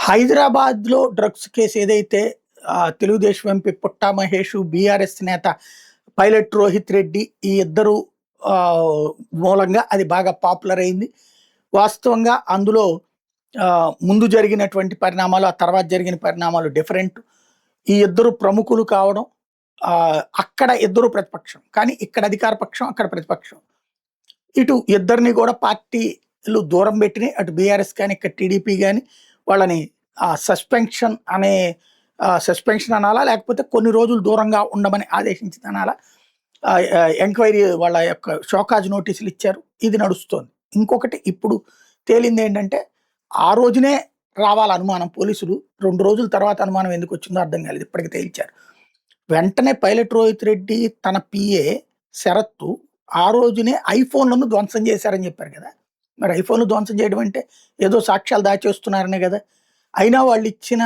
హైదరాబాద్‌లో drugs case ఏదైతే Telugu Desam MP పుట్టా Mahesh, BRS నేత పైలట్ రోహిత్ రెడ్డి ఈ ఇద్దరు మూలంగా అది బాగా పాపులర్ అయింది. వాస్తవంగా అందులో ముందు జరిగినటువంటి పరిణామాలు, ఆ తర్వాత జరిగిన పరిణామాలు డిఫరెంట్. ఈ ఇద్దరు ప్రముఖులు కావడం, అక్కడ ఇద్దరు ప్రతిపక్షం. కానీ ఇక్కడ అధికార పక్షం, అక్కడ ప్రతిపక్షం. ఇటు ఇద్దరిని కూడా పార్టీలు దూరం పెట్టినాయి. అటు బీఆర్ఎస్ కానీ, ఇక్కడ టీడీపీ కానీ వాళ్ళని సస్పెన్షన్ అనాలా, లేకపోతే కొన్ని రోజులు దూరంగా ఉండమని ఆదేశించింది అనాలా. ఎంక్వైరీ వాళ్ళ యొక్క షోకాజ్ నోటీసులు ఇచ్చారు. ఇది నడుస్తోంది. ఇంకొకటి ఇప్పుడు తేలింది ఏంటంటే, ఆ రోజునే రావాలి అనుమానం. పోలీసులు 2 రోజుల తర్వాత అనుమానం ఎందుకు వచ్చిందో అర్థం కాలేదు. ఇప్పటికి తేల్చారు. వెంటనే పైలట్ రోహిత్ రెడ్డి తన పిఏ శరత్తు ఆ రోజునే ఐఫోన్లను ధ్వంసం చేశారని చెప్పారు కదా. మరి ఐఫోన్లు ధ్వంసం చేయడం అంటే ఏదో సాక్ష్యాలు దాచేస్తున్నారనే కదా. అయినా వాళ్ళు ఇచ్చిన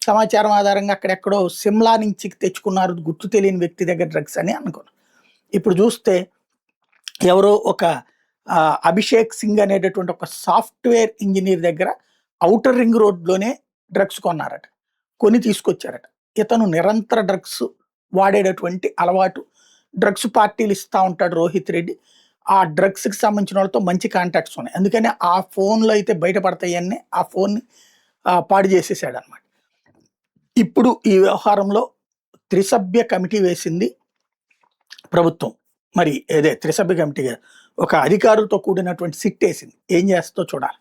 సమాచారం ఆధారంగా అక్కడెక్కడో సిమ్లా నుంచి తెచ్చుకున్నారు గుర్తు తెలియని వ్యక్తి దగ్గర డ్రగ్స్ అని అనుకున్నాను. ఇప్పుడు చూస్తే ఎవరో ఒక అభిషేక్ సింగ్ అనేటటువంటి ఒక సాఫ్ట్వేర్ ఇంజనీర్ దగ్గర ఔటర్ రింగ్ రోడ్లోనే డ్రగ్స్ కొన్నారట, కొని తీసుకొచ్చారట. ఇతను నిరంతర డ్రగ్స్ వాడేటటువంటి అలవాటు, డ్రగ్స్ పార్టీలు ఇస్తూ ఉంటాడు రోహిత్ రెడ్డి. ఆ డ్రగ్స్కి సంబంధించిన వాళ్ళతో మంచి కాంటాక్ట్స్ ఉన్నాయి. అందుకని ఆ ఫోన్లో అయితే బయటపడతాయని ఆ ఫోన్ని పాడు చేసేసాడు అనమాట. ఇప్పుడు ఈ వ్యవహారంలో త్రిసభ్య కమిటీ వేసింది ప్రభుత్వం. మరి ఏదే త్రిసభ్య కమిటీగా ఒక అధికారులతో కూడినటువంటి సిట్ వేసింది. ఏం చేస్తుందో చూడాలి.